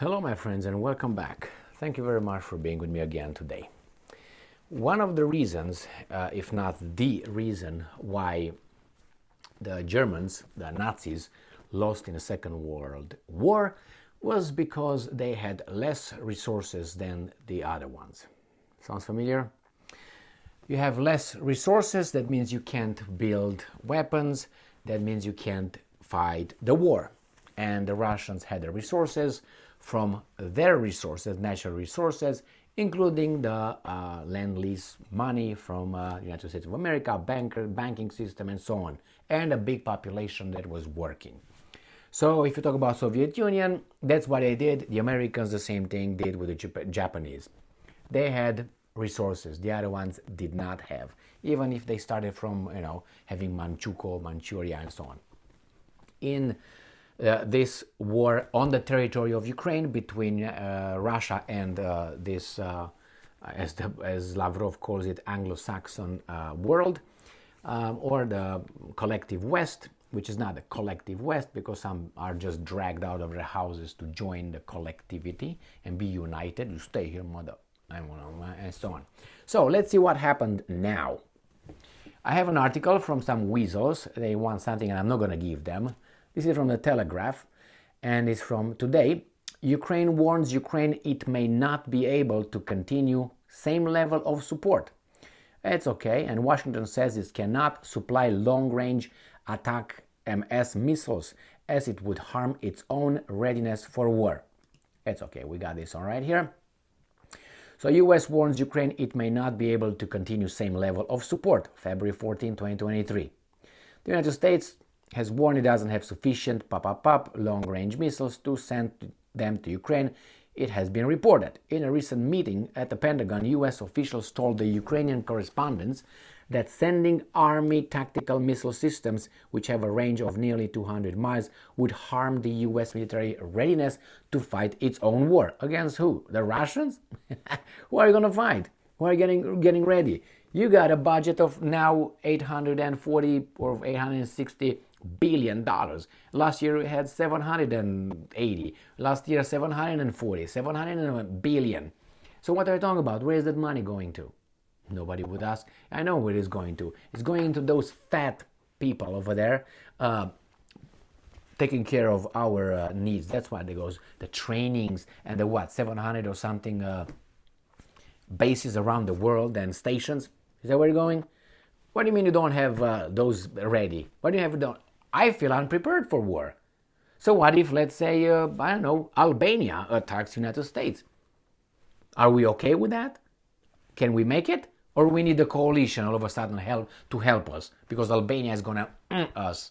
Hello, my friends, and welcome back. Thank you very much for being with me again today. One of the reasons, if not the reason, why the Germans, the Nazis, lost in the Second World War was because they had less resources than the other ones. Sounds familiar? You have less resources, that means you can't build weapons, that means you can't fight the war. And the Russians had the resources from their resources, natural resources, including the Lend-Lease money from the United States of America, banking system, and so on, and a big population that was working. So if you talk about Soviet Union, that's what they did. The Americans, the same thing, did with the Japanese. They had resources the other ones did not have, even if they started from, having Manchuria, and so on. In this war on the territory of Ukraine between Russia and this, as Lavrov calls it, Anglo-Saxon world, or the collective West, which is not the collective West because some are just dragged out of their houses to join the collectivity and be united. You stay here, mother, and so on. So let's see what happened now. I have an article from some weasels. They want something and I'm not going to give them. This is from the Telegraph, and it's from today. Ukraine warns Ukraine it may not be able to continue same level of support. It's okay, and Washington says it cannot supply long-range attack MS missiles as it would harm its own readiness for war. It's okay, we got this all right here. So US warns Ukraine it may not be able to continue same level of support, February 14, 2023. The United States has warned it doesn't have sufficient long-range missiles to send them to Ukraine, it has been reported. In a recent meeting at the Pentagon, US officials told the Ukrainian correspondents that sending Army tactical missile systems, which have a range of nearly 200 miles, would harm the US military readiness to fight its own war. Against who? The Russians? Who are you going to fight? Who are you getting ready? You got a budget of now 840 or 860 billion dollars. Last year we had 780. Last year 740, 700 billion. So what are you talking about? Where is that money going to? Nobody would ask. I know where it's going to. It's going into those fat people over there, taking care of our needs. That's why there goes the trainings and the 700 or something bases around the world and stations. Is that where you're going? What do you mean you don't have those ready? What do you have done? I feel unprepared for war. So what if, let's say, Albania attacks the United States? Are we okay with that? Can we make it? Or we need a coalition all of a sudden to help us because Albania is going to us?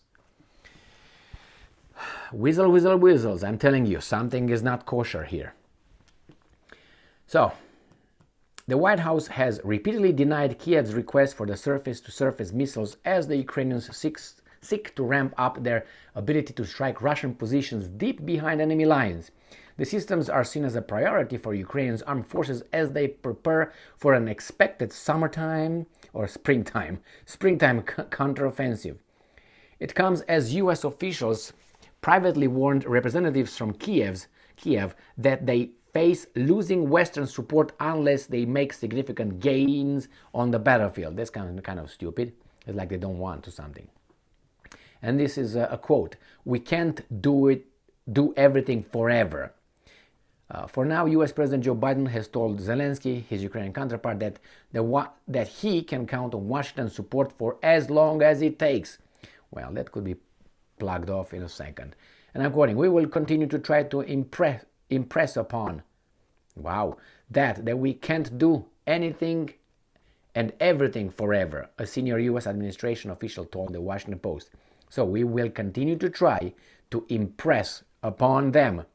Whistles. I'm telling you, something is not kosher here. So, the White House has repeatedly denied Kiev's request for the surface-to-surface missiles as the Ukrainians seek to ramp up their ability to strike Russian positions deep behind enemy lines. The systems are seen as a priority for Ukrainian armed forces as they prepare for an expected springtime counteroffensive. It comes as U.S. officials privately warned representatives from Kiev that they face losing Western support unless they make significant gains on the battlefield. That's kind of stupid. It's like they don't want to something. And this is a quote: "We can't do everything forever." For now, U.S. President Joe Biden has told Zelensky, his Ukrainian counterpart, that he can count on Washington support for as long as it takes. Well, that could be plugged off in a second. And I'm quoting: "We will continue to try to impress upon." Wow, that we can't do anything and everything forever, a senior U.S. administration official told the Washington Post. So we will continue to try to impress upon them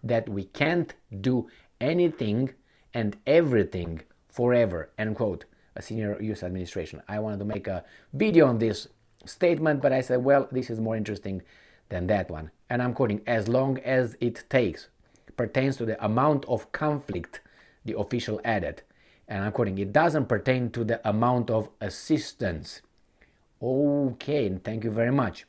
that we can't do anything and everything forever, end quote, a senior U.S. administration. I wanted to make a video on this statement, but I said, well, this is more interesting than that one. And I'm quoting: "As long as it takes," pertains to the amount of conflict, the official added. And I'm quoting: "It doesn't pertain to the amount of assistance." Okay, thank you very much.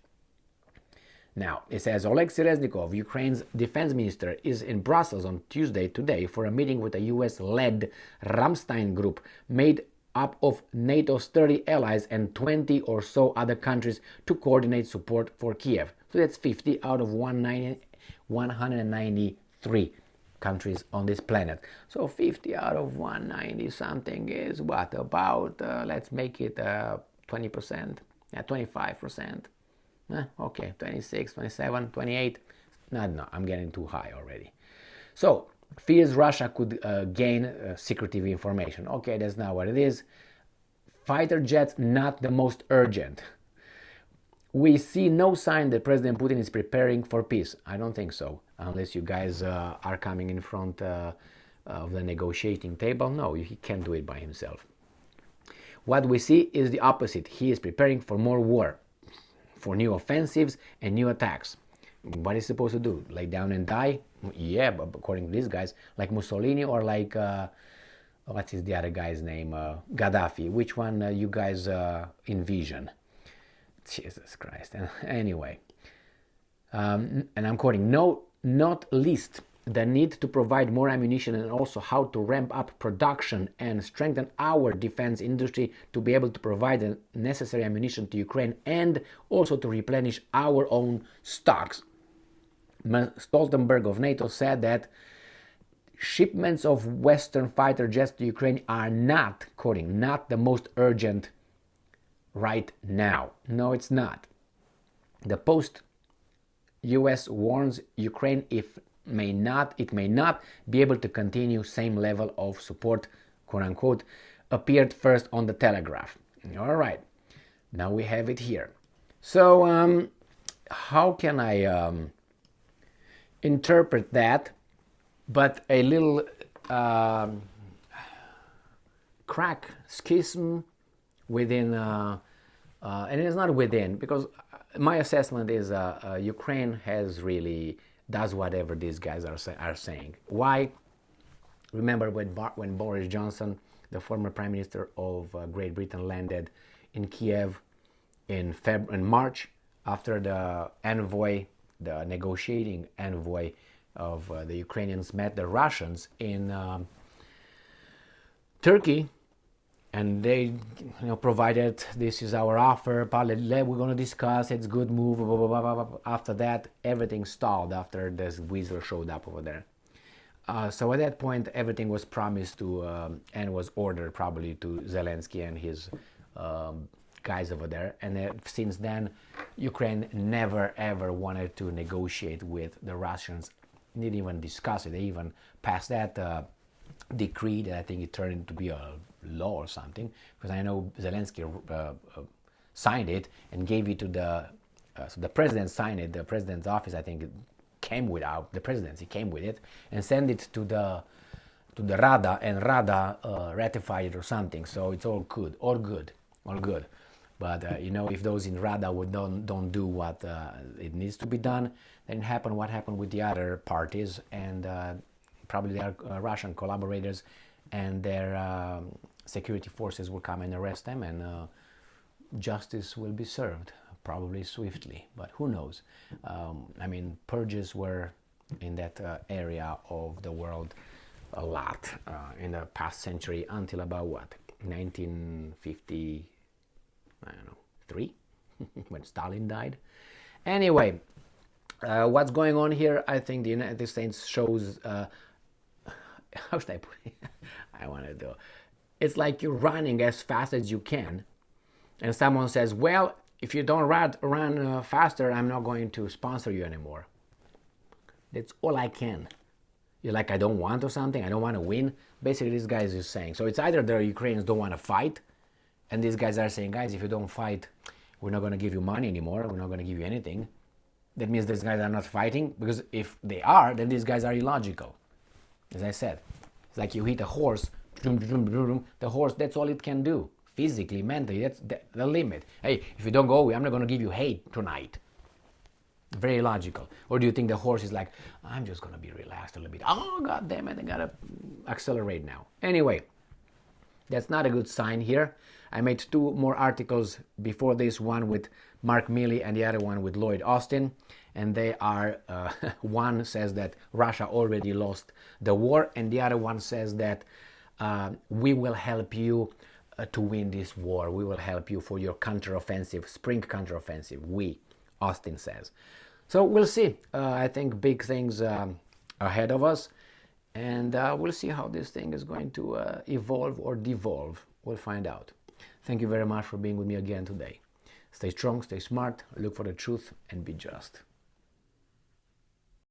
Now, it says Oleksiy Reznikov, Ukraine's defense minister, is in Brussels on Tuesday today for a meeting with a US-led Ramstein group made up of NATO's 30 allies and 20 or so other countries to coordinate support for Kiev. So that's 50 out of 193 countries on this planet. So 50 out of 190 something is what? About, let's make it 20%, 25%. Okay, 26, 27, 28. No, I'm getting too high already. So, fears Russia could gain secretive information. Okay, that's not what it is. Fighter jets, not the most urgent. We see no sign that President Putin is preparing for peace. I don't think so, unless you guys are coming in front of the negotiating table. No, he can't do it by himself. What we see is the opposite. He is preparing for more war, for new offensives and new attacks. What is he supposed to do? Lay down and die? Yeah, but according to these guys, like Mussolini or like, what is the other guy's name? Gaddafi. Which one you guys envision? Jesus Christ. Anyway, and I'm quoting, no, not least the need to provide more ammunition and also how to ramp up production and strengthen our defense industry to be able to provide the necessary ammunition to Ukraine and also to replenish our own stocks. Stoltenberg of NATO said that shipments of Western fighter jets to Ukraine are not, quoting, not the most urgent right now. No, it's not. The Post US warns Ukraine it may not be able to continue same level of support, quote unquote, appeared first on the Telegraph. All right, now we have it here. So how can I interpret that but a little crack, schism within, and it's not within, because my assessment is Ukraine has really does whatever these guys are saying. Why? Remember when Boris Johnson, the former Prime Minister of Great Britain, landed in Kiev in March after the envoy, the negotiating envoy of the Ukrainians met the Russians in Turkey, and they provided, this is our offer, we're going to discuss, it's good move, blah, blah, blah, blah. After that, everything stalled after this weasel showed up over there. So at that point, everything was promised to and was ordered probably to Zelensky and his guys over there. And since then, Ukraine never ever wanted to negotiate with the Russians, didn't even discuss it. They even passed that decree that I think it turned into be a law or something, because I know Zelensky signed it and gave it to so the president signed it, the president's office I think came without, the presidency came with it and sent it to the Rada, and Rada ratified it or something, so it's all good. But if those in Rada don't do what it needs to be done, then what happened with the other parties, and probably their Russian collaborators and their security forces will come and arrest them, and justice will be served, probably swiftly, but who knows. Purges were in that area of the world a lot in the past century until about 1950, I don't know, 3 when Stalin died. Anyway, what's going on here? I think the United States shows how should I put it? I want to do. It's like you're running as fast as you can, and someone says, well, if you don't run faster, I'm not going to sponsor you anymore. That's all I can. You're like, I don't want or something, I don't want to win. Basically, this guy is just saying. So it's either the Ukrainians don't want to fight, and these guys are saying, guys, if you don't fight, we're not going to give you money anymore, we're not going to give you anything. That means these guys are not fighting, because if they are, then these guys are illogical. As I said, it's like you hit a horse, the horse, that's all it can do. Physically, mentally, that's the limit. Hey, if you don't go away, I'm not going to give you hay tonight. Very logical. Or do you think the horse is like, I'm just going to be relaxed a little bit. Oh, God damn it, I got to accelerate now. Anyway, that's not a good sign here. I made 2 more articles before this, one with Mark Milley and the other one with Lloyd Austin. and they are, one says that Russia already lost the war, and the other one says that we will help you to win this war. We will help you for your counteroffensive, spring counteroffensive. We, Austin says. So we'll see. I think big things ahead of us, and we'll see how this thing is going to evolve or devolve. We'll find out. Thank you very much for being with me again today. Stay strong, stay smart, look for the truth, and be just.